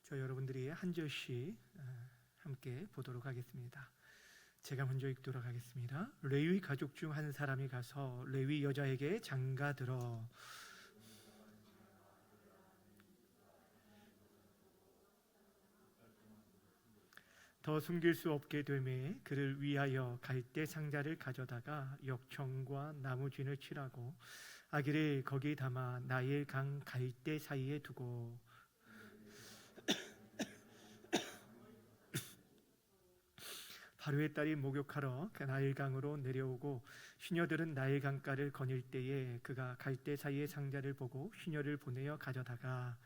저 여러분들이 한 절씩 함께 보도록 하겠습니다. 제가 먼저 읽도록 하겠습니다. 레위 가족 중 한 사람이 가서 레위 여자에게 장가들어 더 숨길 수 없게 되매 그를 위하여 갈대 상자를 가져다가 역청과 나무진을 칠하고 아기를 거기 담아 나일 강 갈대 사이에 두고 바로의 딸이 목욕하러 그 나일강으로 내려오고 시녀들은 나일강가를 거닐 때에 그가 갈대 사이의 상자를 보고 시녀를 보내어 가져다가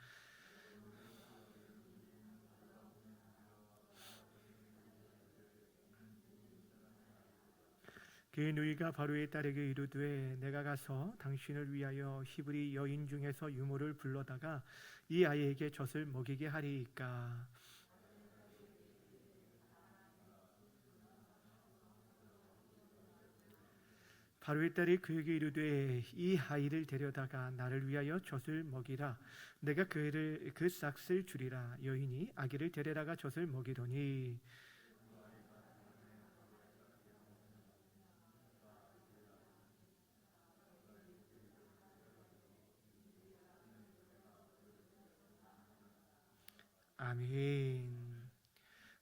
그 누이가 바로의 딸에게 이르되 내가 가서 당신을 위하여 히브리 여인 중에서 유모를 불러다가 이 아이에게 젖을 먹이게 하리이까. 바로의 딸이 그에게 이르되 이 아이를 데려다가 나를 위하여 젖을 먹이라. 내가 그 싹을 주리라. 여인이 아기를 데려다가 젖을 먹이더니 아멘.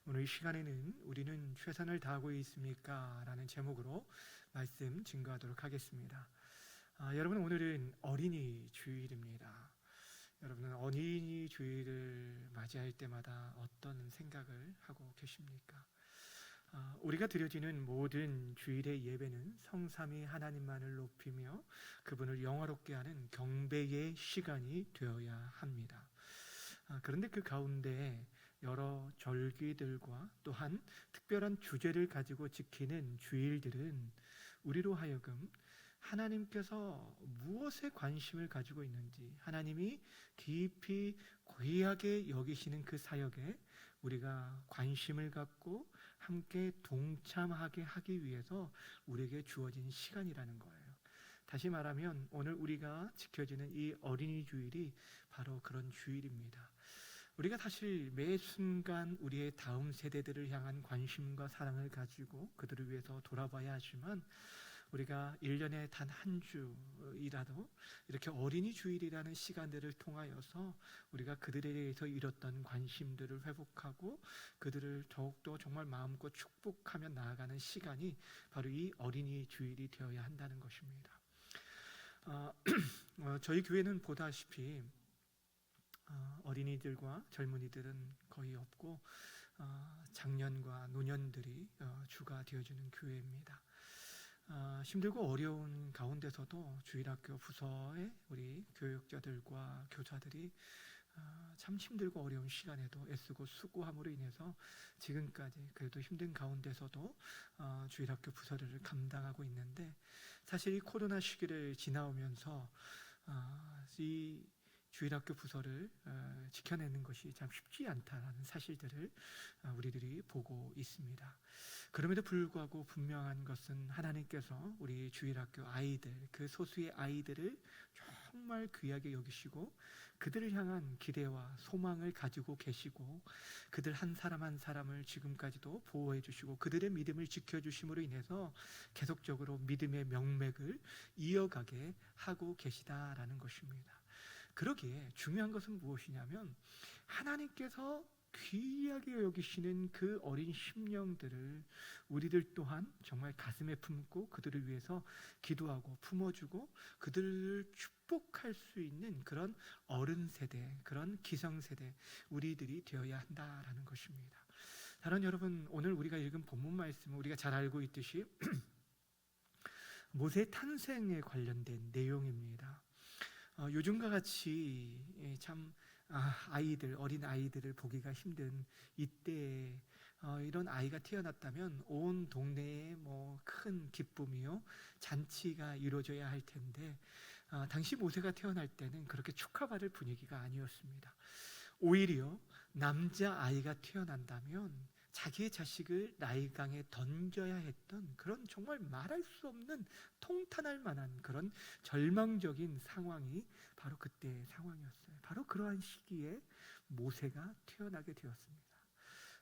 오늘 이 시간에는 우리는 최선을 다하고 있습니까? 라는 제목으로 말씀 증거하도록 하겠습니다. 여러분, 오늘은 어린이 주일입니다. 여러분은 어린이 주일을 맞이할 때마다 어떤 생각을 하고 계십니까? 우리가 드려지는 모든 주일의 예배는 성삼위 하나님만을 높이며 그분을 영화롭게 하는 경배의 시간이 되어야 합니다. 그런데 그 가운데 여러 절기들과 또한 특별한 주제를 가지고 지키는 주일들은 우리로 하여금 하나님께서 무엇에 관심을 가지고 있는지, 하나님이 깊이 고귀하게 여기시는 그 사역에 우리가 관심을 갖고 함께 동참하게 하기 위해서 우리에게 주어진 시간이라는 거예요. 다시 말하면 오늘 우리가 지켜지는 이 어린이 주일이 바로 그런 주일입니다. 우리가 사실 매 순간 우리의 다음 세대들을 향한 관심과 사랑을 가지고 그들을 위해서 돌아봐야 하지만 우리가 1년에 단 한 주이라도 이렇게 어린이 주일이라는 시간들을 통하여서 우리가 그들에 대해서 잃었던 관심들을 회복하고 그들을 더욱더 정말 마음껏 축복하며 나아가는 시간이 바로 이 어린이 주일이 되어야 한다는 것입니다. 저희 교회는 보다시피 어린이들과 젊은이들은 거의 없고 장년과 노년들이 주가 되어주는 교회입니다. 힘들고 어려운 가운데서도 주일학교 부서의 우리 교육자들과 교사들이 참 힘들고 어려운 시간에도 애쓰고 수고함으로 인해서 지금까지 그래도 힘든 가운데서도 주일학교 부서를 감당하고 있는데, 사실 이 코로나 시기를 지나오면서 이 주일학교 부서를 지켜내는 것이 참 쉽지 않다는 사실들을 우리들이 보고 있습니다. 그럼에도 불구하고 분명한 것은 하나님께서 우리 주일학교 아이들, 그 소수의 아이들을 정말 귀하게 여기시고 그들을 향한 기대와 소망을 가지고 계시고 그들 한 사람 한 사람을 지금까지도 보호해 주시고 그들의 믿음을 지켜주심으로 인해서 계속적으로 믿음의 명맥을 이어가게 하고 계시다라는 것입니다. 그러기에 중요한 것은 무엇이냐면 하나님께서 귀하게 여기시는 그 어린 심령들을 우리들 또한 정말 가슴에 품고 그들을 위해서 기도하고 품어주고 그들을 축복할 수 있는 그런 어른 세대, 그런 기성 세대 우리들이 되어야 한다라는 것입니다. 사랑하는 여러분, 오늘 우리가 읽은 본문 말씀은 우리가 잘 알고 있듯이 모세 탄생에 관련된 내용입니다. 요즘과 같이 참 아이들, 어린 아이들을 보기가 힘든 이때에 이런 아이가 태어났다면 온 동네에 큰 기쁨이요 잔치가 이루어져야 할 텐데 당시 모세가 태어날 때는 그렇게 축하받을 분위기가 아니었습니다. 오히려 남자 아이가 태어난다면 자기의 자식을 나일강에 던져야 했던 그런 정말 말할 수 없는 통탄할 만한 그런 절망적인 상황이 바로 그때의 상황이었어요. 바로 그러한 시기에 모세가 태어나게 되었습니다.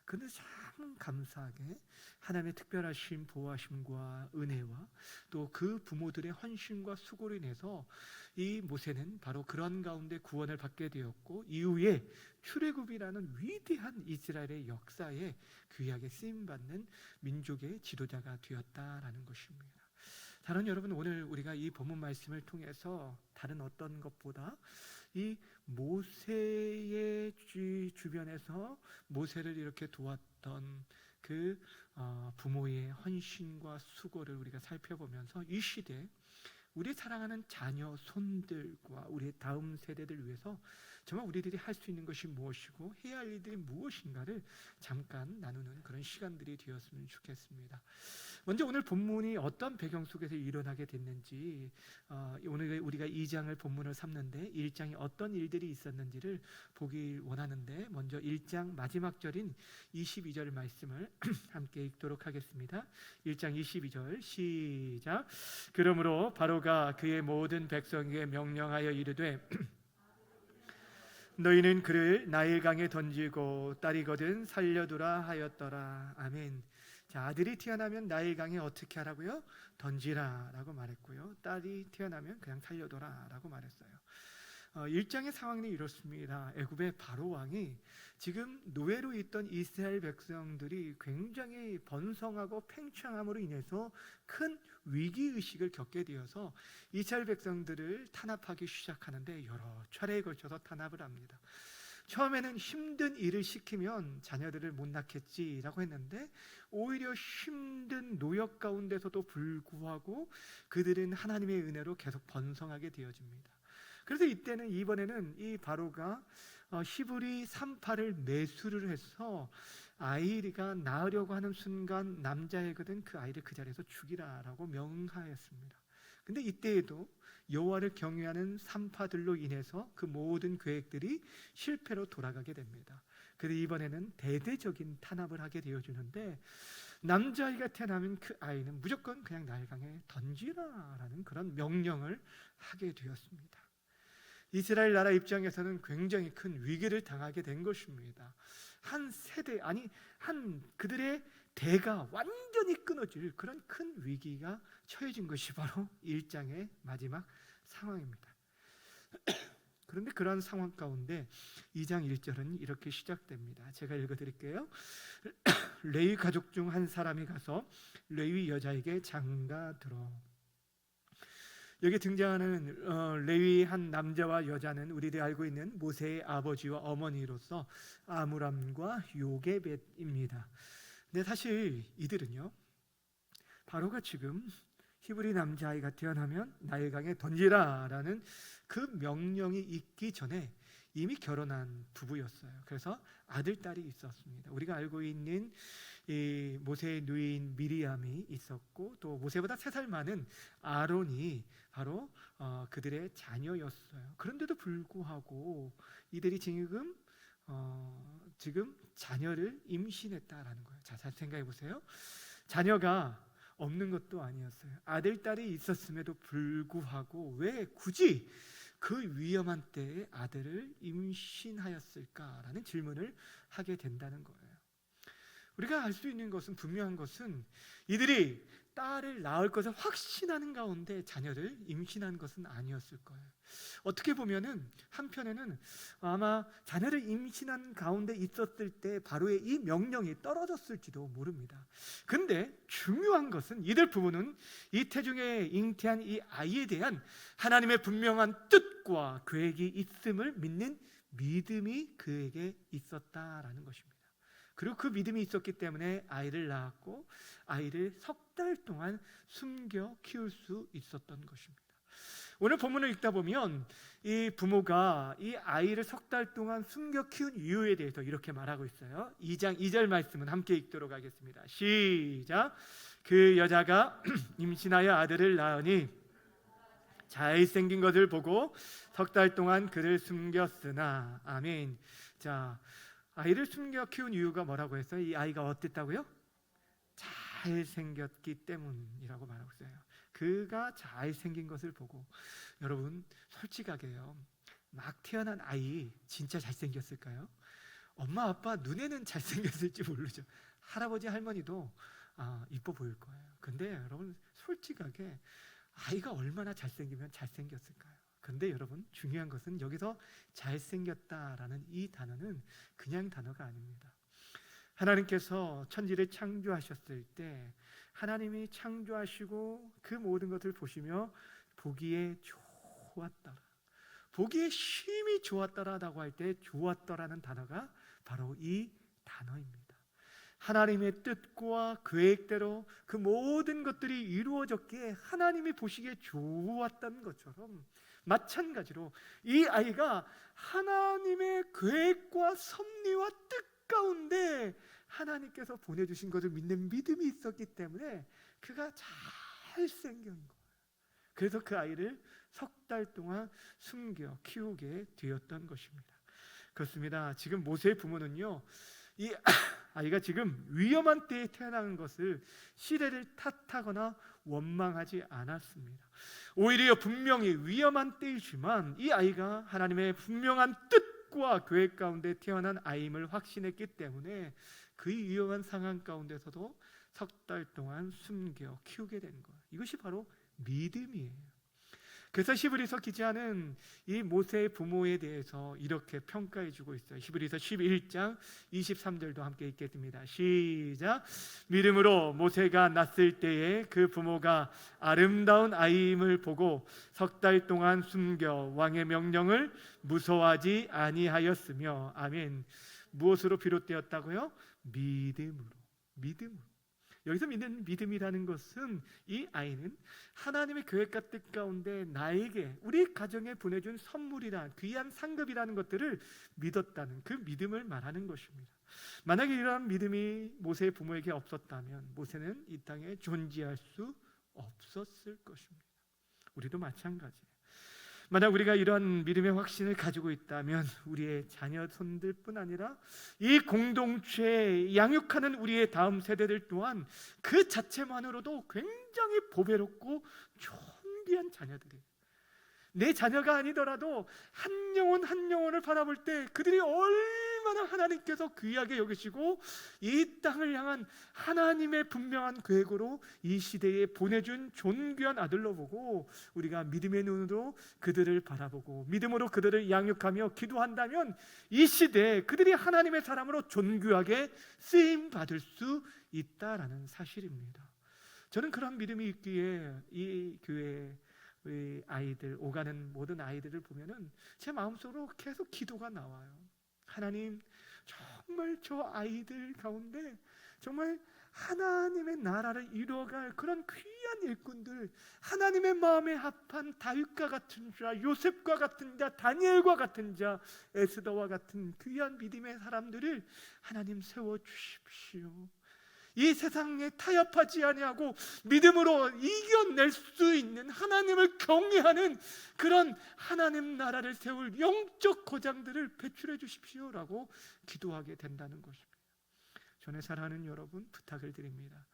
그런데 참 감사하게 하나님의 특별하신 보호하심과 은혜와 또 그 부모들의 헌신과 수고로 인해서 이 모세는 바로 그런 가운데 구원을 받게 되었고, 이후에 출애굽이라는 위대한 이스라엘의 역사에 귀하게 쓰임받는 민족의 지도자가 되었다라는 것입니다. 사랑하는 여러분, 오늘 우리가 이 본문 말씀을 통해서 다른 어떤 것보다 이 모세의 주변에서 모세를 이렇게 도왔던 그 부모의 헌신과 수고를 우리가 살펴보면서 이 시대 우리 사랑하는 자녀, 손들과 우리의 다음 세대들 위해서 정말 우리들이 할 수 있는 것이 무엇이고 해야 할 일들이 무엇인가를 잠깐 나누는 그런 시간들이 되었으면 좋겠습니다. 먼저 오늘 본문이 어떤 배경 속에서 일어나게 됐는지, 오늘 우리가 2장을 본문을 삼는데 1장에 어떤 일들이 있었는지를 보기 원하는데, 먼저 1장 마지막 절인 22절 말씀을 함께 읽도록 하겠습니다. 1장 22절 시작. 그러므로 바로가 그의 모든 백성에게 명령하여 이르되 너희는 그를 나일강에 던지고 딸이거든 살려두라 하였더라. 아멘. 자, 아들이 태어나면 나일강에 어떻게 하라고요? 던지라 라고 말했고요, 딸이 태어나면 그냥 살려둬라 라고 말했어요. 1장의 상황이 이렇습니다. 애굽의 바로 왕이 지금 노예로 있던 이스라엘 백성들이 굉장히 번성하고 팽창함으로 인해서 큰 위기의식을 겪게 되어서 이스라엘 백성들을 탄압하기 시작하는데 여러 차례에 걸쳐서 탄압을 합니다. 처음에는 힘든 일을 시키면 자녀들을 못 낳겠지라고 했는데, 오히려 힘든 노역 가운데서도 불구하고 그들은 하나님의 은혜로 계속 번성하게 되어집니다. 그래서 이번에는 이 바로가 히브리 3파를 매수를 해서 아이가 낳으려고 하는 순간 남자애거든 그 아이를 그 자리에서 죽이라라고 명하였습니다. 근데 이때에도 여호와를 경외하는 3파들로 인해서 그 모든 계획들이 실패로 돌아가게 됩니다. 그래서 이번에는 대대적인 탄압을 하게 되어주는데, 남자아이가 태어나면 그 아이는 무조건 그냥 나일강에 던지라라는 그런 명령을 하게 되었습니다. 이스라엘 나라 입장에서는 굉장히 큰 위기를 당하게 된 것입니다. 한 세대, 아니 한 그들의 대가 완전히 끊어질 그런 큰 위기가 처해진 것이 바로 1장의 마지막 상황입니다. 그런데 그런 상황 가운데 2장 1절은 이렇게 시작됩니다. 제가 읽어드릴게요. 레위 가족 중 한 사람이 가서 레위 여자에게 장가들어. 여기 등장하는 레위 한 남자와 여자는 우리들이 알고 있는 모세의 아버지와 어머니로서 아므람과 요게벳입니다. 근데 사실 이들은요, 바로가 지금 히브리 남자아이가 태어나면 나일강에 던지라라는 그 명령이 있기 전에 이미 결혼한 부부였어요. 그래서 아들, 딸이 있었습니다. 우리가 알고 있는 이 모세의 누이인 미리암이 있었고, 또 모세보다 3살 많은 아론이 바로 그들의 자녀였어요. 그런데도 불구하고 이들이 지금 자녀를 임신했다라는 거예요. 자, 잘 생각해 보세요. 자녀가 없는 것도 아니었어요. 아들, 딸이 있었음에도 불구하고 왜 굳이 그 위험한 때에 아들을 임신하였을까라는 질문을 하게 된다는 거예요. 우리가 알 수 있는 것은, 분명한 것은 이들이 딸을 낳을 것을 확신하는 가운데 자녀를 임신한 것은 아니었을 거예요. 어떻게 보면은 한편에는 아마 자녀를 임신한 가운데 있었을 때 바로의 이 명령이 떨어졌을지도 모릅니다. 근데 중요한 것은 이들 부부는 이 태중에 잉태한 이 아이에 대한 하나님의 분명한 뜻과 계획이 있음을 믿는 믿음이 그에게 있었다라는 것입니다. 그리고 그 믿음이 있었기 때문에 아이를 낳았고 아이를 3달 동안 숨겨 키울 수 있었던 것입니다. 오늘 본문을 읽다 보면 이 부모가 이 아이를 3달 동안 숨겨 키운 이유에 대해서 이렇게 말하고 있어요. 2장 2절 말씀은 함께 읽도록 하겠습니다. 시작. 그 여자가 임신하여 아들을 낳으니 잘생긴 것을 보고 3달 동안 그를 숨겼으나. 아멘. 자, 아이를 숨겨 키운 이유가 뭐라고 했어요? 이 아이가 어땠다고요? 잘생겼기 때문이라고 말하고 있어요. 그가 잘생긴 것을 보고, 여러분 솔직하게요, 막 태어난 아이 진짜 잘생겼을까요? 엄마 아빠 눈에는 잘생겼을지 모르죠. 할아버지 할머니도 이뻐 보일 거예요. 근데 여러분 솔직하게 아이가 얼마나 잘생기면 잘생겼을까요? 근데 여러분 중요한 것은 여기서 잘생겼다라는 이 단어는 그냥 단어가 아닙니다. 하나님께서 천지를 창조하셨을 때 하나님이 창조하시고 그 모든 것을 보시며 보기에 좋았더라, 보기에 심히 좋았더라라고 할 때 좋았더라는 단어가 바로 이 단어입니다. 하나님의 뜻과 계획대로 그 모든 것들이 이루어졌기에 하나님이 보시기에 좋았던 것처럼, 마찬가지로 이 아이가 하나님의 계획과 섭리와 뜻 가운데 하나님께서 보내주신 것을 믿는 믿음이 있었기 때문에 그가 잘생긴 거예요. 그래서 그 아이를 석 달 동안 숨겨 키우게 되었던 것입니다. 그렇습니다. 지금 모세의 부모는요, 이 아이가 지금 위험한 때에 태어난 것을 시대를 탓하거나 원망하지 않았습니다. 오히려 분명히 위험한 때이지만 이 아이가 하나님의 분명한 뜻과 계획 가운데 태어난 아이임을 확신했기 때문에 그 위험한 상황 가운데서도 석 달 동안 숨겨 키우게 된 거예요. 이것이 바로 믿음이에요. 그래서 히브리서 기자는 이 모세의 부모에 대해서 이렇게 평가해 주고 있어요. 히브리서 11장 23절도 함께 읽겠습니다. 시작. 믿음으로 모세가 낳았을 때에 그 부모가 아름다운 아이임을 보고 석 달 동안 숨겨 왕의 명령을 무서워하지 아니하였으며. 아멘. 무엇으로 비롯되었다고요? 믿음으로. 믿음으로. 여기서 믿는 믿음이라는 것은 이 아이는 하나님의 계획과 뜻 가운데 나에게, 우리 가정에 보내준 선물이란, 귀한 상급이라는 것들을 믿었다는 그 믿음을 말하는 것입니다. 만약에 이러한 믿음이 모세의 부모에게 없었다면 모세는 이 땅에 존재할 수 없었을 것입니다. 우리도 마찬가지예요. 만약 우리가 이런 믿음의 확신을 가지고 있다면 우리의 자녀손들뿐 아니라 이 공동체에 양육하는 우리의 다음 세대들 또한 그 자체만으로도 굉장히 보배롭고 존귀한 자녀들이에요. 내 자녀가 아니더라도 한 영혼 한 영혼을 바라볼 때 그들이 얼마나 하나님께서 귀하게 여기시고 이 땅을 향한 하나님의 분명한 계획으로 이 시대에 보내준 존귀한 아들로 보고 우리가 믿음의 눈으로 그들을 바라보고 믿음으로 그들을 양육하며 기도한다면 이 시대에 그들이 하나님의 사람으로 존귀하게 쓰임받을 수 있다라는 사실입니다. 저는 그런 믿음이 있기에 이 교회에 우리 아이들, 오가는 모든 아이들을 보면은 제 마음속으로 계속 기도가 나와요. 하나님, 정말 저 아이들 가운데 정말 하나님의 나라를 이루어갈 그런 귀한 일꾼들, 하나님의 마음에 합한 다윗과 같은 자, 요셉과 같은 자, 다니엘과 같은 자, 에스더와 같은 귀한 믿음의 사람들을 하나님 세워주십시오. 이 세상에 타협하지 아니하고 믿음으로 이겨낼 수 있는, 하나님을 경외하는 그런 하나님 나라를 세울 영적 거장들을 배출해 주십시오라고 기도하게 된다는 것입니다. 전에 사랑하는 여러분, 부탁을 드립니다.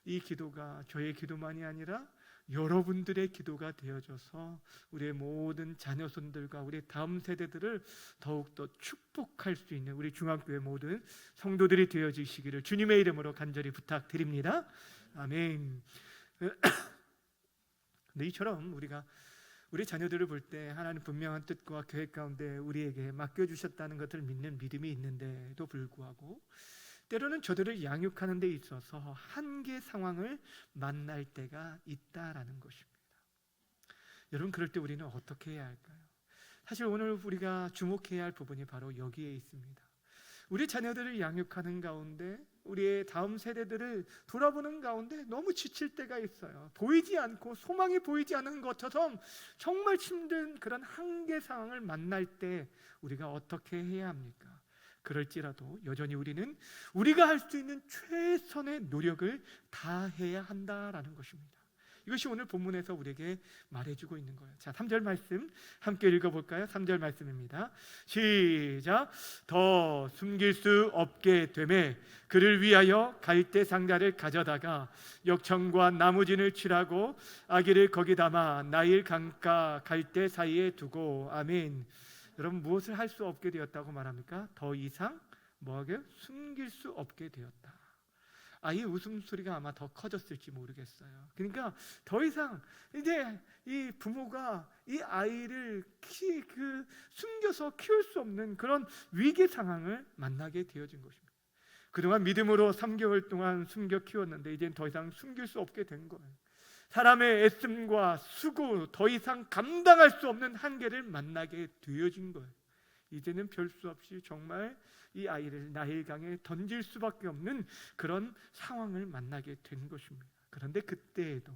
이 기도가 저의 기도만이 아니라 여러분들의 기도가 되어져서 우리의 모든 자녀손들과 우리 다음 세대들을 더욱더 축복할 수 있는 우리 중앙교회 모든 성도들이 되어지시기를 주님의 이름으로 간절히 부탁드립니다. 아멘. 근데 이처럼 우리가 우리 자녀들을 볼 때 하나님 분명한 뜻과 계획 가운데 우리에게 맡겨주셨다는 것을 믿는 믿음이 있는데도 불구하고 때로는 저들을 양육하는 데 있어서 한계 상황을 만날 때가 있다라는 것입니다. 여러분, 그럴 때 우리는 어떻게 해야 할까요? 사실 오늘 우리가 주목해야 할 부분이 바로 여기에 있습니다. 우리 자녀들을 양육하는 가운데 우리의 다음 세대들을 돌아보는 가운데 너무 지칠 때가 있어요. 보이지 않고 소망이 보이지 않는 것처럼 정말 힘든 그런 한계 상황을 만날 때 우리가 어떻게 해야 합니까? 그럴지라도 여전히 우리는 우리가 할 수 있는 최선의 노력을 다해야 한다라는 것입니다. 이것이 오늘 본문에서 우리에게 말해주고 있는 거예요. 자, 3절 말씀 함께 읽어볼까요? 3절 말씀입니다. 시작. 더 숨길 수 없게 되매 그를 위하여 갈대 상자를 가져다가 역청과 나무진을 칠하고 아기를 거기 담아 나일 강가 갈대 사이에 두고. 아멘. 여러분, 무엇을 할 수 없게 되었다고 말합니까? 더 이상 뭐하게? 숨길 수 없게 되었다. 아이의 웃음소리가 아마 더 커졌을지 모르겠어요. 그러니까 더 이상 이제 이 부모가 이 아이를 숨겨서 키울 수 없는 그런 위기 상황을 만나게 되어진 것입니다. 그동안 믿음으로 3개월 동안 숨겨 키웠는데 이제는 더 이상 숨길 수 없게 된 거예요. 사람의 애씀과 수고, 더 이상 감당할 수 없는 한계를 만나게 되어진 거예요. 이제는 별 수 없이 정말 이 아이를 나일강에 던질 수밖에 없는 그런 상황을 만나게 된 것입니다. 그런데 그때에도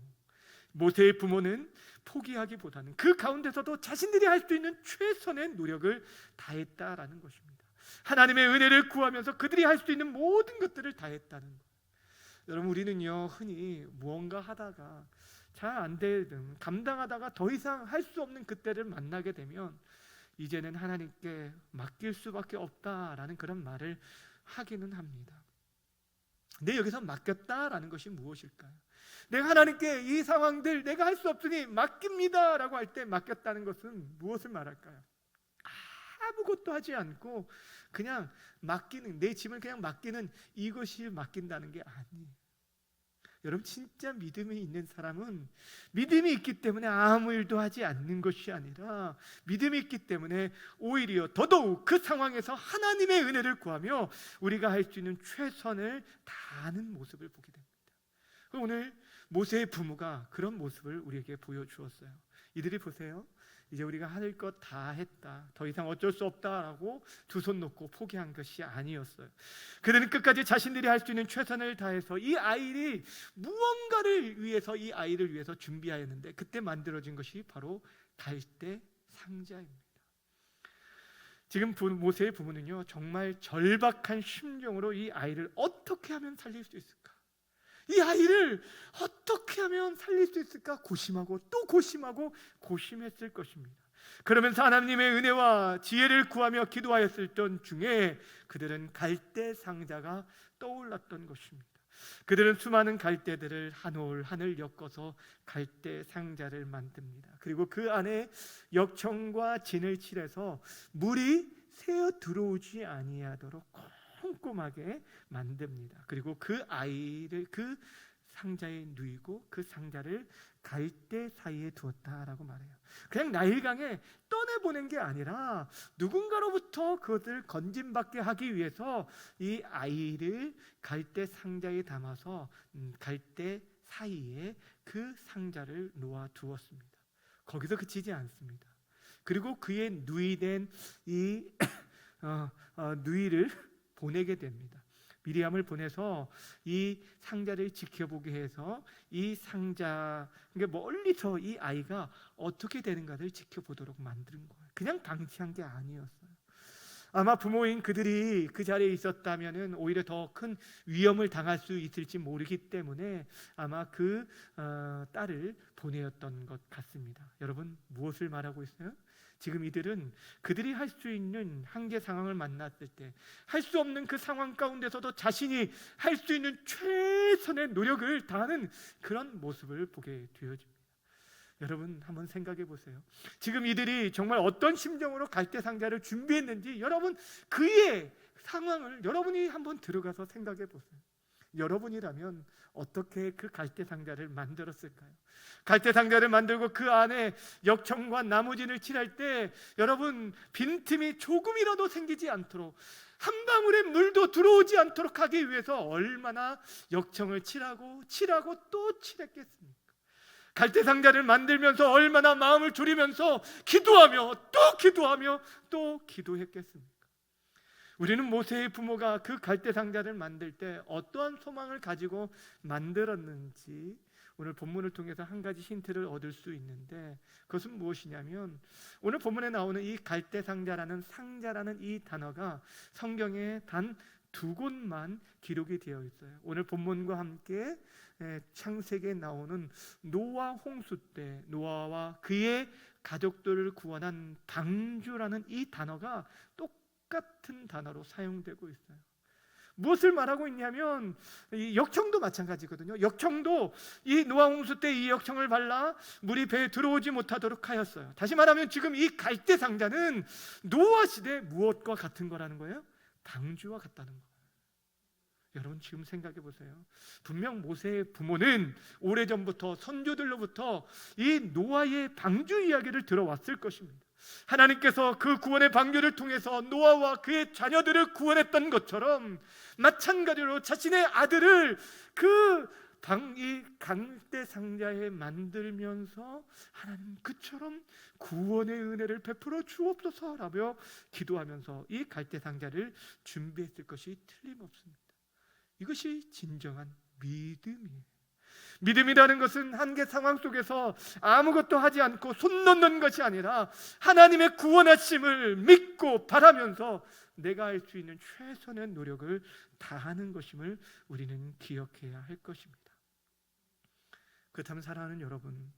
모세의 부모는 포기하기보다는 그 가운데서도 자신들이 할 수 있는 최선의 노력을 다했다라는 것입니다. 하나님의 은혜를 구하면서 그들이 할 수 있는 모든 것들을 다했다는 거예요. 여러분, 우리는요 흔히 무언가 하다가 잘 안 되든 감당하다가 더 이상 할 수 없는 그때를 만나게 되면 이제는 하나님께 맡길 수밖에 없다라는 그런 말을 하기는 합니다. 근데 여기서 맡겼다라는 것이 무엇일까요? 내가 하나님께 이 상황들 내가 할 수 없으니 맡깁니다 라고 할 때 맡겼다는 것은 무엇을 말할까요? 아무것도 하지 않고 그냥 맡기는, 내 짐을 그냥 맡기는, 이것이 맡긴다는 게 아니에요. 여러분, 진짜 믿음이 있는 사람은 믿음이 있기 때문에 아무 일도 하지 않는 것이 아니라 믿음이 있기 때문에 오히려 더더욱 그 상황에서 하나님의 은혜를 구하며 우리가 할 수 있는 최선을 다하는 모습을 보게 됩니다. 오늘 모세의 부모가 그런 모습을 우리에게 보여주었어요. 이들이 보세요, 이제 우리가 할 것 다 했다, 더 이상 어쩔 수 없다라고 두 손 놓고 포기한 것이 아니었어요. 그들은 끝까지 자신들이 할 수 있는 최선을 다해서 이 아이를 무언가를 위해서, 이 아이를 위해서 준비하였는데 그때 만들어진 것이 바로 갈대 상자입니다. 지금 모세의 부모는요 정말 절박한 심정으로 이 아이를 어떻게 하면 살릴 수 있을까, 이 아이를 어떻게 하면 살릴 수 있을까 고심하고 또 고심하고 고심했을 것입니다. 그러면서 하나님의 은혜와 지혜를 구하며 기도하였을 중에 그들은 갈대 상자가 떠올랐던 것입니다. 그들은 수많은 갈대들을 한 올 한 올 엮어서 갈대 상자를 만듭니다. 그리고 그 안에 역청과 진을 칠해서 물이 새어 들어오지 아니하도록 꼼꼼하게 만듭니다. 그리고 그 아이를 그 상자에 누이고 그 상자를 갈대 사이에 두었다라고 말해요. 그냥 나일강에 떠내보낸 게 아니라 누군가로부터 그것을 건진받게 하기 위해서 이 아이를 갈대 상자에 담아서 갈대 사이에 그 상자를 놓아 두었습니다. 거기서 그치지 않습니다. 그리고 그의 누이된 이 누이를 보내게 됩니다. 미리암을 보내서 이 상자를 지켜보게 해서 이 상자, 그러니까 멀리서 이 아이가 어떻게 되는가를 지켜보도록 만든 거예요. 그냥 방치한 게 아니었어요. 아마 부모인 그들이 그 자리에 있었다면 오히려 더 큰 위험을 당할 수 있을지 모르기 때문에 아마 그 딸을 보내었던 것 같습니다. 여러분, 무엇을 말하고 있어요? 지금 이들은 그들이 할 수 있는 한계 상황을 만났을 때 할 수 없는 그 상황 가운데서도 자신이 할 수 있는 최선의 노력을 다하는 그런 모습을 보게 되어집니다. 여러분, 한번 생각해 보세요. 지금 이들이 정말 어떤 심정으로 갈대 상자를 준비했는지 여러분, 그의 상황을 여러분이 한번 들어가서 생각해 보세요. 여러분이라면 어떻게 그 갈대 상자를 만들었을까요? 갈대 상자를 만들고 그 안에 역청과 나무진을 칠할 때 여러분, 빈틈이 조금이라도 생기지 않도록, 한 방울의 물도 들어오지 않도록 하기 위해서 얼마나 역청을 칠하고 또 칠했겠습니까? 갈대 상자를 만들면서 얼마나 마음을 졸이면서 기도하며 또 기도했겠습니까? 우리는 모세의 부모가 그 갈대 상자를 만들 때 어떠한 소망을 가지고 만들었는지 오늘 본문을 통해서 한 가지 힌트를 얻을 수 있는데, 그것은 무엇이냐면 오늘 본문에 나오는 이 갈대 상자라는 이 단어가 성경에 단 두 곳만 기록이 되어 있어요. 오늘 본문과 함께 창세기에 나오는 노아 홍수 때 노아와 그의 가족들을 구원한 방주라는 이 단어가 똑같은 단어로 사용되고 있어요. 무엇을 말하고 있냐면 이 역청도 마찬가지거든요. 역청도 이 노아 홍수 때 이 역청을 발라 물이 배에 들어오지 못하도록 하였어요. 다시 말하면 지금 이 갈대 상자는 노아 시대 무엇과 같은 거라는 거예요? 방주와 같다는 거예요. 여러분 지금 생각해 보세요. 분명 모세의 부모는 오래전부터 선조들로부터 이 노아의 방주 이야기를 들어왔을 것입니다. 하나님께서 그 구원의 방주를 통해서 노아와 그의 자녀들을 구원했던 것처럼 마찬가지로 자신의 아들을 이 강대 상자에 만들면서 하나님 그처럼 구원의 은혜를 베풀어 주옵소서라며 기도하면서 이 갈대 상자를 준비했을 것이 틀림없습니다. 이것이 진정한 믿음이에요. 믿음이라는 것은 한계 상황 속에서 아무것도 하지 않고 손 놓는 것이 아니라 하나님의 구원하심을 믿고 바라면서 내가 할 수 있는 최선의 노력을 다하는 것임을 우리는 기억해야 할 것입니다. 그렇다면 사랑하는 여러분,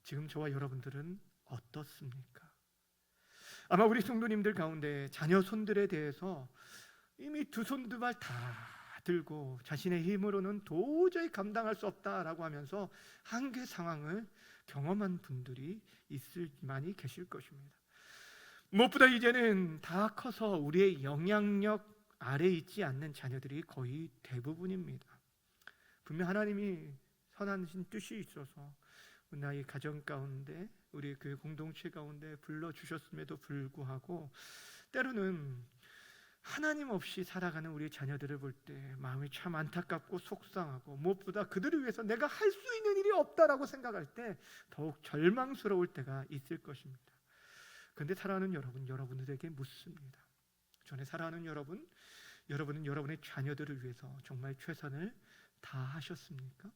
지금 저와 여러분들은 어떻습니까? 아마 우리 성도님들 가운데 자녀 손들에 대해서 이미 두 손 두 발 다 들고 자신의 힘으로는 도저히 감당할 수 없다라고 하면서 한계 상황을 경험한 분들이 많이 계실 것입니다. 무엇보다 이제는 다 커서 우리의 영향력 아래 있지 않는 자녀들이 거의 대부분입니다. 분명 하나님이 선하신 뜻이 있어서 나의 가정 가운데 우리 그 공동체 가운데 불러주셨음에도 불구하고 때로는 하나님 없이 살아가는 우리 자녀들을 볼 때 마음이 참 안타깝고 속상하고 무엇보다 그들을 위해서 내가 할 수 있는 일이 없다라고 생각할 때 더욱 절망스러울 때가 있을 것입니다. 그런데 사랑하는 여러분, 여러분들에게 묻습니다. 전에 사랑하는 여러분, 여러분은 여러분의 자녀들을 위해서 정말 최선을 다하셨습니까?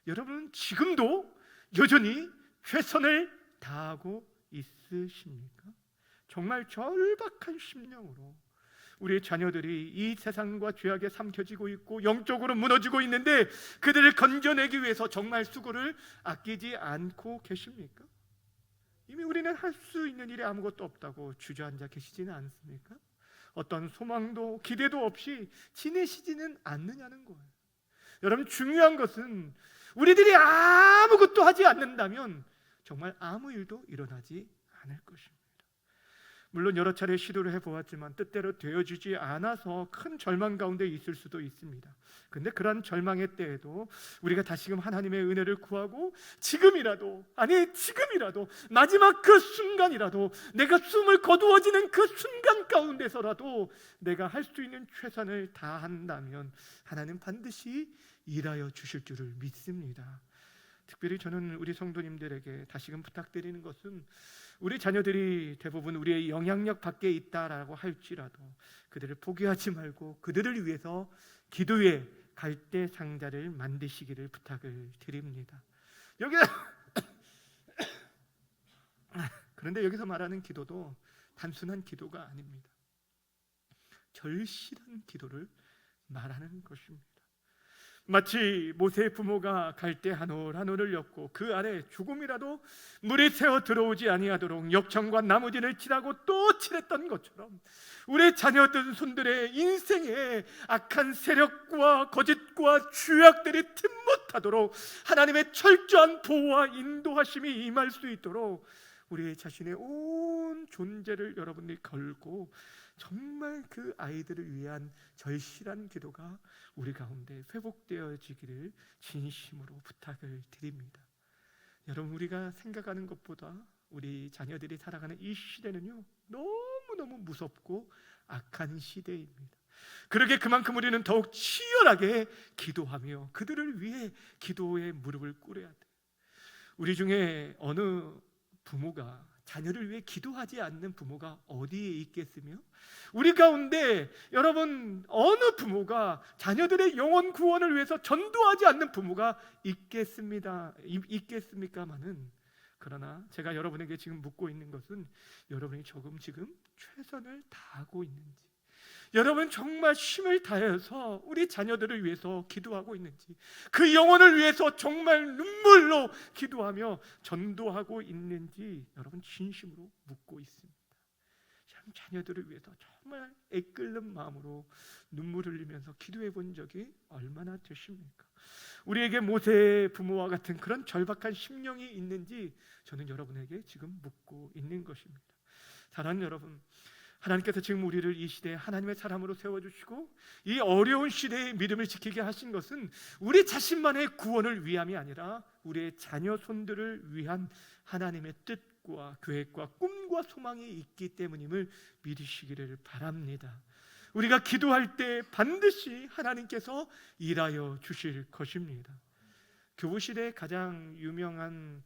여러분은 지금도 여전히 최선을 다하고 있으십니까? 정말 절박한 심령으로 우리의 자녀들이 이 세상과 죄악에 삼켜지고 있고 영적으로 무너지고 있는데 그들을 건져내기 위해서 정말 수고를 아끼지 않고 계십니까? 이미 우리는 할 수 있는 일이 아무것도 없다고 주저앉아 계시지는 않습니까? 어떤 소망도 기대도 없이 지내시지는 않느냐는 거예요. 여러분 중요한 것은 우리들이 아무것도 하지 않는다면 정말 아무 일도 일어나지 않을 것입니다. 물론 여러 차례 시도를 해보았지만 뜻대로 되어주지 않아서 큰 절망 가운데 있을 수도 있습니다. 그런데 그런 절망의 때에도 우리가 다시금 하나님의 은혜를 구하고 지금이라도 마지막 그 순간이라도 내가 숨을 거두어지는 그 순간 가운데서라도 내가 할 수 있는 최선을 다한다면 하나님 반드시 일하여 주실 줄을 믿습니다. 특별히 저는 우리 성도님들에게 다시금 부탁드리는 것은 우리 자녀들이 대부분 우리의 영향력 밖에 있다라고 할지라도 그들을 포기하지 말고 그들을 위해서 기도의 갈대 상자를 만드시기를 부탁을 드립니다. 그런데 여기서 말하는 기도도 단순한 기도가 아닙니다. 절실한 기도를 말하는 것입니다. 마치 모세의 부모가 갈대 한 올 한 올을 엮고 그 아래 조금이라도 물이 새어 들어오지 아니하도록 역청과 나무진을 칠하고 또 칠했던 것처럼 우리 자녀들 손들의 인생에 악한 세력과 거짓과 죄악들이 틈 못하도록 하나님의 철저한 보호와 인도하심이 임할 수 있도록 우리 자신의 온 존재를 여러분들이 걸고 정말 그 아이들을 위한 절실한 기도가 우리 가운데 회복되어지기를 진심으로 부탁을 드립니다. 여러분 우리가 생각하는 것보다 우리 자녀들이 살아가는 이 시대는요 너무너무 무섭고 악한 시대입니다. 그러게 그만큼 우리는 더욱 치열하게 기도하며 그들을 위해 기도의 무릎을 꿇어야 돼요. 우리 중에 어느 부모가 자녀를 위해 기도하지 않는 부모가 어디에 있겠으며 우리 가운데 여러분 어느 부모가 자녀들의 영혼 구원을 위해서 전도하지 않는 부모가 있겠습니까마는 그러나 제가 여러분에게 지금 묻고 있는 것은 여러분이 지금 최선을 다하고 있는지 여러분 정말 힘을 다해서 우리 자녀들을 위해서 기도하고 있는지, 그 영혼을 위해서 정말 눈물로 기도하며 전도하고 있는지 여러분 진심으로 묻고 있습니다. 참 자녀들을 위해서 정말 애끓는 마음으로 눈물 흘리면서 기도해 본 적이 얼마나 되십니까? 우리에게 모세의 부모와 같은 그런 절박한 심령이 있는지 저는 여러분에게 지금 묻고 있는 것입니다. 사랑하는 여러분, 하나님께서 지금 우리를 이 시대에 하나님의 사람으로 세워주시고 이 어려운 시대의 믿음을 지키게 하신 것은 우리 자신만의 구원을 위함이 아니라 우리의 자녀 손들을 위한 하나님의 뜻과 계획과 꿈과 소망이 있기 때문임을 믿으시기를 바랍니다. 우리가 기도할 때 반드시 하나님께서 일하여 주실 것입니다. 교부시대의 가장 유명한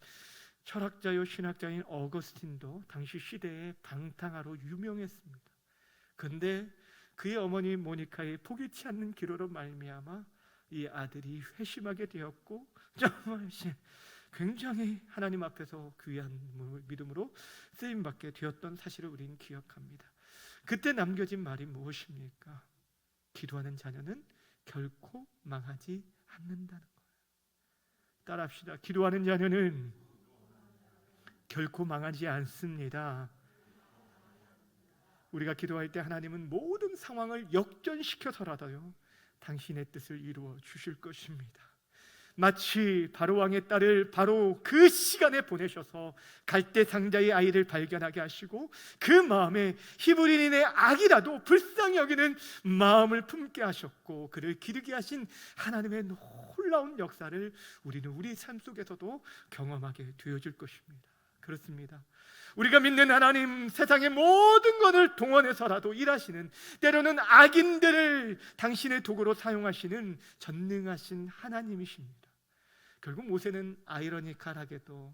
철학자요 신학자인 어거스틴도 당시 시대의 방탕아로 유명했습니다. 그런데 그의 어머니 모니카의 포기치 않는 기도로 말미암아 이 아들이 회심하게 되었고 정말 굉장히 하나님 앞에서 귀한 믿음으로 쓰임받게 되었던 사실을 우리는 기억합니다. 그때 남겨진 말이 무엇입니까? 기도하는 자녀는 결코 망하지 않는다는 거예요. 따라합시다. 기도하는 자녀는 결코 망하지 않습니다. 우리가 기도할 때 하나님은 모든 상황을 역전시켜서라도요 당신의 뜻을 이루어 주실 것입니다. 마치 바로 왕의 딸을 바로 그 시간에 보내셔서 갈대 상자의 아이를 발견하게 하시고 그 마음에 히브리인의 악이라도 불쌍히 여기는 마음을 품게 하셨고 그를 기르게 하신 하나님의 놀라운 역사를 우리는 우리 삶 속에서도 경험하게 되어질 것입니다. 그렇습니다. 우리가 믿는 하나님, 세상의 모든 것을 동원해서라도 일하시는, 때로는 악인들을 당신의 도구로 사용하시는 전능하신 하나님이십니다. 결국 모세는 아이러니컬하게도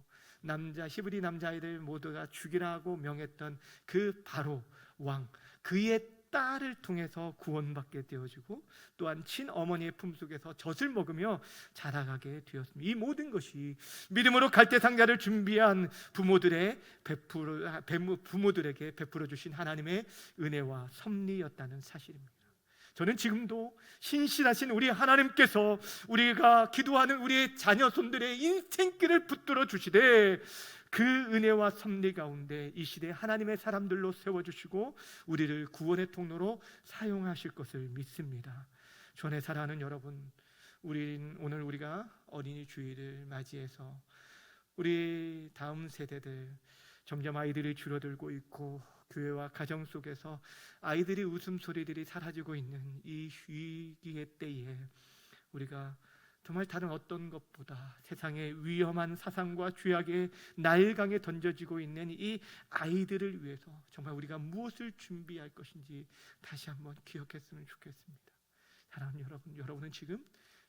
히브리 남자아이들 모두가 죽이라고 명했던 그 바로 왕, 그의 딸을 통해서 구원받게 되어지고 또한 친어머니의 품속에서 젖을 먹으며 자라가게 되었습니다. 이 모든 것이 믿음으로 갈대상자를 준비한 부모들에게 베풀어 주신 하나님의 은혜와 섭리였다는 사실입니다. 저는 지금도 신실하신 우리 하나님께서 우리가 기도하는 우리의 자녀 손들의 인생길을 붙들어 주시되 그 은혜와 섭리 가운데 이 시대에 하나님의 사람들로 세워주시고 우리를 구원의 통로로 사용하실 것을 믿습니다. 주 안에 사랑하는 여러분, 오늘 우리가 어린이 주일을 맞이해서 우리 다음 세대들 점점 아이들이 줄어들고 있고 교회와 가정 속에서 아이들의 웃음소리들이 사라지고 있는 이 위기의 때에 우리가 정말 다른 어떤 것보다 세상의 위험한 사상과 죄악의 나일강에 던져지고 있는 이 아이들을 위해서 정말 우리가 무엇을 준비할 것인지 다시 한번 기억했으면 좋겠습니다. 사랑하는 여러분, 여러분은 지금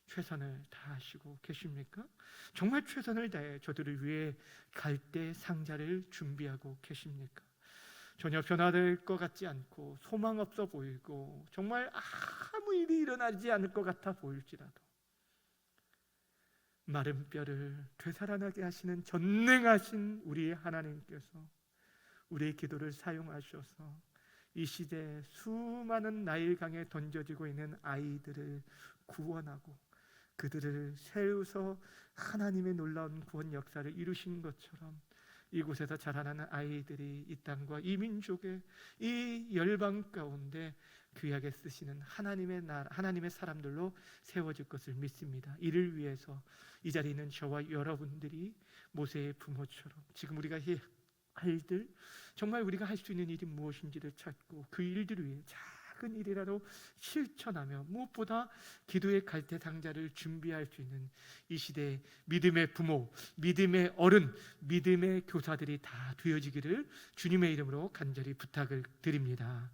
최선을 다하시고 계십니까? 정말 최선을 다해 저들을 위해 갈대 상자를 준비하고 계십니까? 전혀 변화될 것 같지 않고 소망 없어 보이고 정말 아무 일이 일어나지 않을 것 같아 보일지라도 마른 뼈를 되살아나게 하시는 전능하신 우리 하나님께서 우리의 기도를 사용하셔서 이 시대에 수많은 나일강에 던져지고 있는 아이들을 구원하고 그들을 세우서 하나님의 놀라운 구원 역사를 이루신 것처럼 이곳에서 자라나는 아이들이 이 땅과 이 민족의 이 열방 가운데 귀하게 쓰시는 하나님의 사람들로 세워질 것을 믿습니다. 이를 위해서 이 자리에 있는 저와 여러분들이 모세의 부모처럼 지금 우리가 할 일, 정말 우리가 할 수 있는 일이 무엇인지를 찾고 그 일들을 위해 작은 일이라도 실천하며 무엇보다 기도의 갈대 상자를 준비할 수 있는 이 시대의 믿음의 부모, 믿음의 어른, 믿음의 교사들이 다 되어지기를 주님의 이름으로 간절히 부탁을 드립니다.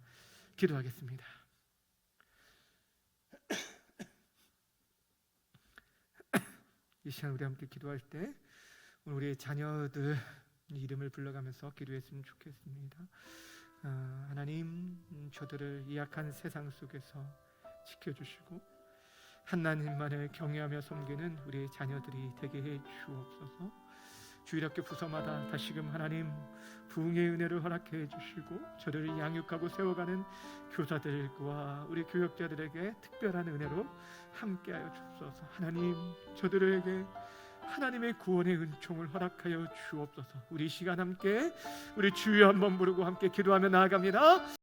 기도하겠습니다. 이 시간 우리 함께 기도할 때 우리의 자녀들 이름을 불러가면서 기도했으면 좋겠습니다. 하나님, 저들을 이 악한 세상 속에서 지켜주시고 하나님만을 경외하며 섬기는 우리의 자녀들이 되게 해 주옵소서. 주일학교 부서마다 다시금 하나님 부흥의 은혜를 허락해 주시고 저들을 양육하고 세워가는 교사들과 우리 교역자들에게 특별한 은혜로 함께하여 주옵소서. 하나님, 저들에게 하나님의 구원의 은총을 허락하여 주옵소서. 우리 시간 함께 우리 주여 한번 부르고 함께 기도하며 나아갑니다.